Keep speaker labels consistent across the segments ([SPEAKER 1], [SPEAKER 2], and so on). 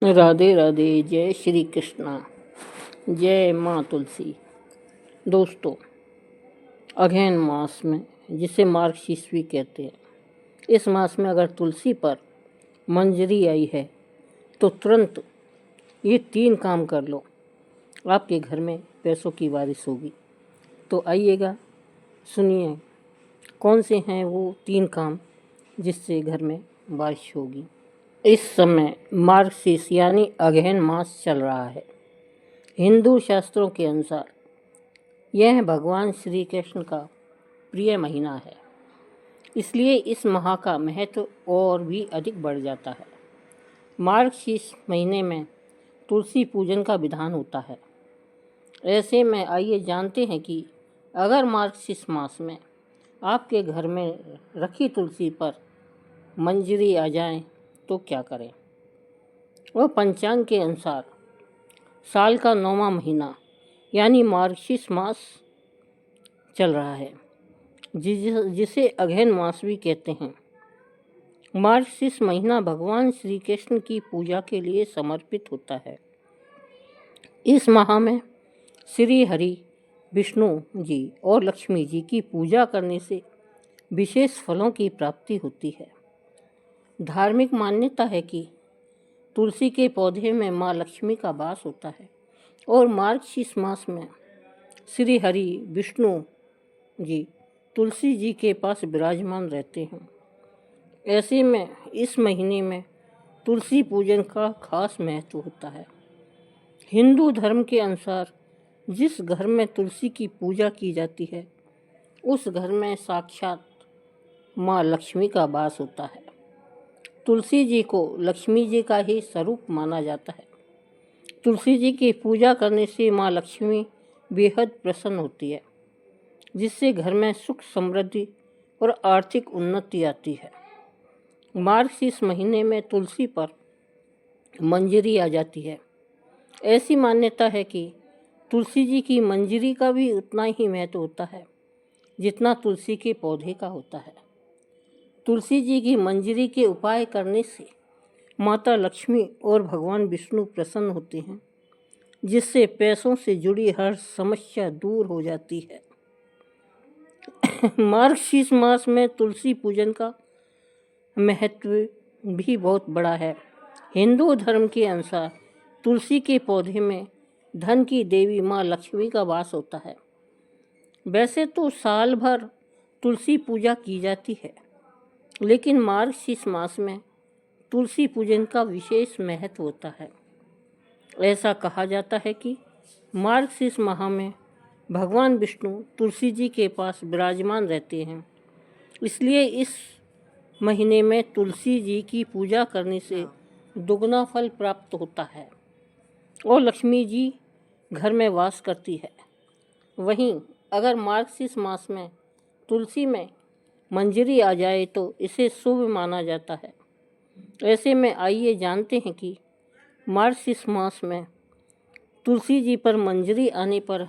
[SPEAKER 1] राधे राधे। जय श्री कृष्णा। जय माँ तुलसी। दोस्तों, अगहन मास में, जिसे मार्गशीर्ष कहते हैं, इस मास में अगर तुलसी पर मंजरी आई है तो तुरंत ये 3 काम कर लो, आपके घर में पैसों की बारिश होगी। तो आइएगा, सुनिए कौन से हैं वो 3 काम जिससे घर में बारिश होगी। इस समय मार्गशीर्ष यानी अगहन मास चल रहा है। हिंदू शास्त्रों के अनुसार यह भगवान श्री कृष्ण का प्रिय महीना है, इसलिए इस माह का महत्व और भी अधिक बढ़ जाता है। मार्गशीर्ष महीने में तुलसी पूजन का विधान होता है। ऐसे में आइए जानते हैं कि अगर मार्गशीर्ष मास में आपके घर में रखी तुलसी पर मंजरी आ जाए तो क्या करें। वह पंचांग के अनुसार साल का 9वां महीना यानी मार्गशीर्ष मास चल रहा है, जिसे अगहन मास भी कहते हैं। मार्गशीर्ष महीना भगवान श्री कृष्ण की पूजा के लिए समर्पित होता है। इस माह में श्री हरि, विष्णु जी और लक्ष्मी जी की पूजा करने से विशेष फलों की प्राप्ति होती है। धार्मिक मान्यता है कि तुलसी के पौधे में माँ लक्ष्मी का वास होता है और मार्गशीर्ष मास में श्री हरि, विष्णु जी तुलसी जी के पास विराजमान रहते हैं। ऐसे में इस महीने में तुलसी पूजन का खास महत्व होता है। हिंदू धर्म के अनुसार जिस घर में तुलसी की पूजा की जाती है उस घर में साक्षात माँ लक्ष्मी का वास होता है। तुलसी जी को लक्ष्मी जी का ही स्वरूप माना जाता है। तुलसी जी की पूजा करने से माँ लक्ष्मी बेहद प्रसन्न होती है, जिससे घर में सुख, समृद्धि और आर्थिक उन्नति आती है। मार्गशीर्ष महीने में तुलसी पर मंजरी आ जाती है। ऐसी मान्यता है कि तुलसी जी की मंजरी का भी उतना ही महत्व होता है जितना तुलसी के पौधे का होता है। तुलसी जी की मंजरी के उपाय करने से माता लक्ष्मी और भगवान विष्णु प्रसन्न होते हैं, जिससे पैसों से जुड़ी हर समस्या दूर हो जाती है। मार्गशीर्ष मास में तुलसी पूजन का महत्व भी बहुत बड़ा है। हिंदू धर्म के अनुसार तुलसी के पौधे में धन की देवी माँ लक्ष्मी का वास होता है। वैसे तो साल भर तुलसी पूजा की जाती है, लेकिन मार्गशीर्ष मास में तुलसी पूजन का विशेष महत्व होता है। ऐसा कहा जाता है कि मार्गशीर्ष माह में भगवान विष्णु तुलसी जी के पास विराजमान रहते हैं, इसलिए इस महीने में तुलसी जी की पूजा करने से दुगना फल प्राप्त होता है और लक्ष्मी जी घर में वास करती है। वहीं अगर मार्गशीर्ष मास में तुलसी में मंजरी आ जाए तो इसे शुभ माना जाता है। ऐसे में आइए जानते हैं कि मार्गशीर्ष मास में तुलसी जी पर मंजरी आने पर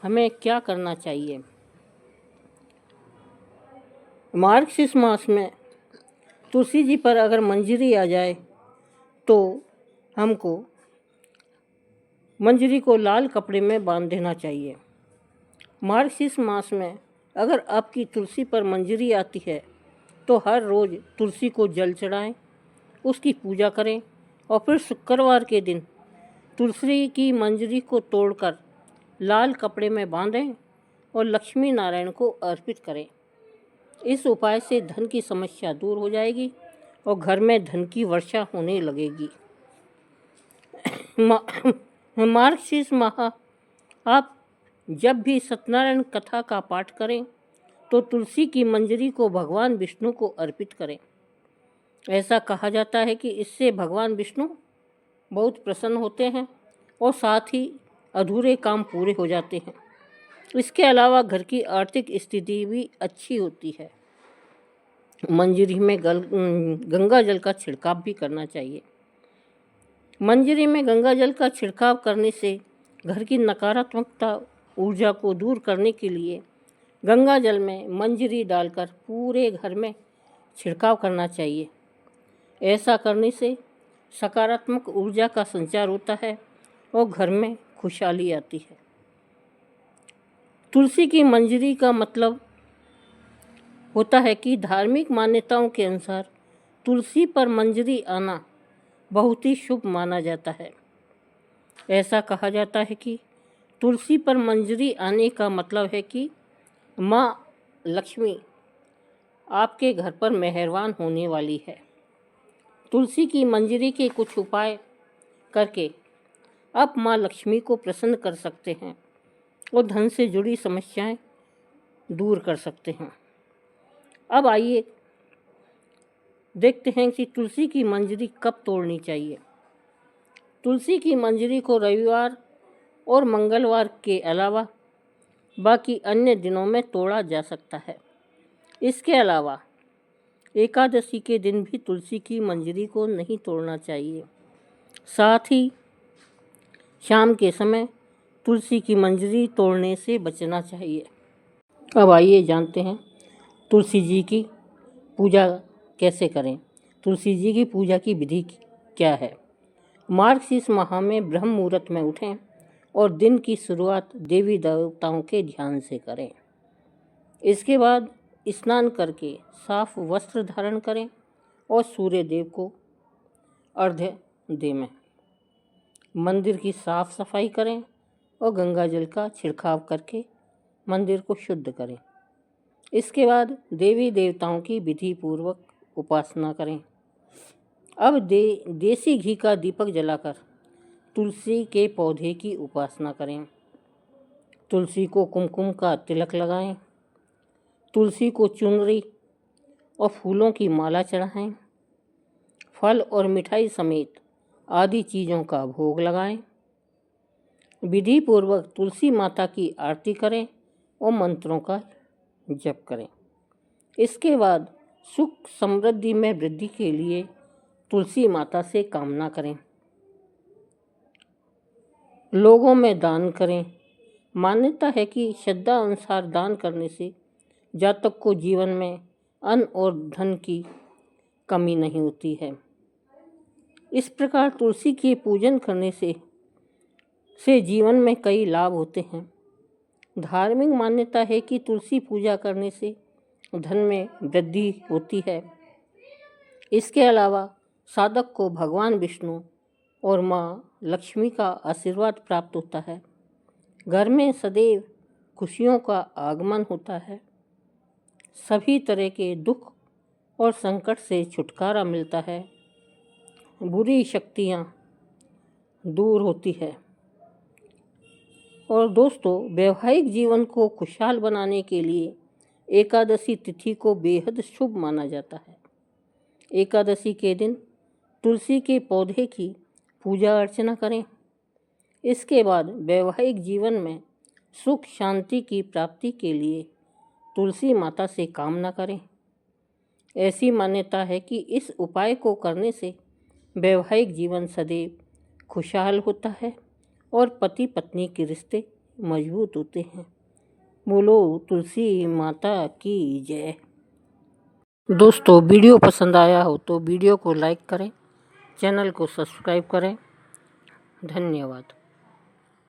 [SPEAKER 1] हमें क्या करना चाहिए। मार्गशीर्ष मास में तुलसी जी पर अगर मंजरी आ जाए तो हमको मंजरी को लाल कपड़े में बांध देना चाहिए। मार्गशीर्ष मास में अगर आपकी तुलसी पर मंजरी आती है तो हर रोज़ तुलसी को जल चढ़ाएं, उसकी पूजा करें और फिर शुक्रवार के दिन तुलसी की मंजरी को तोड़कर लाल कपड़े में बांधें और लक्ष्मी नारायण को अर्पित करें। इस उपाय से धन की समस्या दूर हो जाएगी और घर में धन की वर्षा होने लगेगी। मार्गशीर्ष माह आप जब भी सत्यनारायण कथा का पाठ करें तो तुलसी की मंजरी को भगवान विष्णु को अर्पित करें। ऐसा कहा जाता है कि इससे भगवान विष्णु बहुत प्रसन्न होते हैं और साथ ही अधूरे काम पूरे हो जाते हैं। इसके अलावा घर की आर्थिक स्थिति भी अच्छी होती है। मंजरी में गंगा जल का छिड़काव भी करना चाहिए। मंजरी में गंगा जल का छिड़काव करने से घर की नकारात्मकता ऊर्जा को दूर करने के लिए गंगा जल में मंजरी डालकर पूरे घर में छिड़काव करना चाहिए। ऐसा करने से सकारात्मक ऊर्जा का संचार होता है और घर में खुशहाली आती है। तुलसी की मंजरी का मतलब होता है कि धार्मिक मान्यताओं के अनुसार तुलसी पर मंजरी आना बहुत ही शुभ माना जाता है। ऐसा कहा जाता है कि तुलसी पर मंजरी आने का मतलब है कि माँ लक्ष्मी आपके घर पर मेहरबान होने वाली है। तुलसी की मंजरी के कुछ उपाय करके आप माँ लक्ष्मी को प्रसन्न कर सकते हैं और धन से जुड़ी समस्याएं दूर कर सकते हैं। अब आइए देखते हैं कि तुलसी की मंजरी कब तोड़नी चाहिए। तुलसी की मंजरी को रविवार और मंगलवार के अलावा बाकी अन्य दिनों में तोड़ा जा सकता है। इसके अलावा एकादशी के दिन भी तुलसी की मंजरी को नहीं तोड़ना चाहिए। साथ ही शाम के समय तुलसी की मंजरी तोड़ने से बचना चाहिए। अब आइए जानते हैं तुलसी जी की पूजा कैसे करें। तुलसी जी की पूजा की विधि क्या है। मार्गशीर्ष माह में ब्रह्म मुहूर्त में उठें और दिन की शुरुआत देवी देवताओं के ध्यान से करें। इसके बाद स्नान करके साफ वस्त्र धारण करें और सूर्य देव को अर्घ्य दें। मंदिर की साफ सफाई करें और गंगा जल का छिड़काव करके मंदिर को शुद्ध करें। इसके बाद देवी देवताओं की विधि पूर्वक उपासना करें। अब देसी घी का दीपक जलाकर तुलसी के पौधे की उपासना करें। तुलसी को कुमकुम का तिलक लगाएं। तुलसी को चुनरी और फूलों की माला चढ़ाएं। फल और मिठाई समेत आदि चीज़ों का भोग लगाएं। विधि पूर्वक तुलसी माता की आरती करें और मंत्रों का जप करें। इसके बाद सुख समृद्धि में वृद्धि के लिए तुलसी माता से कामना करें। लोगों में दान करें। मान्यता है कि श्रद्धा अनुसार दान करने से जातक को जीवन में अन्न और धन की कमी नहीं होती है। इस प्रकार तुलसी के पूजन करने से जीवन में कई लाभ होते हैं। धार्मिक मान्यता है कि तुलसी पूजा करने से धन में वृद्धि होती है। इसके अलावा साधक को भगवान विष्णु और माँ लक्ष्मी का आशीर्वाद प्राप्त होता है। घर में सदैव खुशियों का आगमन होता है। सभी तरह के दुख और संकट से छुटकारा मिलता है। बुरी शक्तियाँ दूर होती है। और दोस्तों, वैवाहिक जीवन को खुशहाल बनाने के लिए एकादशी तिथि को बेहद शुभ माना जाता है। एकादशी के दिन तुलसी के पौधे की पूजा अर्चना करें। इसके बाद वैवाहिक जीवन में सुख शांति की प्राप्ति के लिए तुलसी माता से कामना करें। ऐसी मान्यता है कि इस उपाय को करने से वैवाहिक जीवन सदैव खुशहाल होता है और पति पत्नी के रिश्ते मजबूत होते हैं। बोलो तुलसी माता की जय। दोस्तों, वीडियो पसंद आया हो तो वीडियो को लाइक करें, चैनल को सब्सक्राइब करें। धन्यवाद।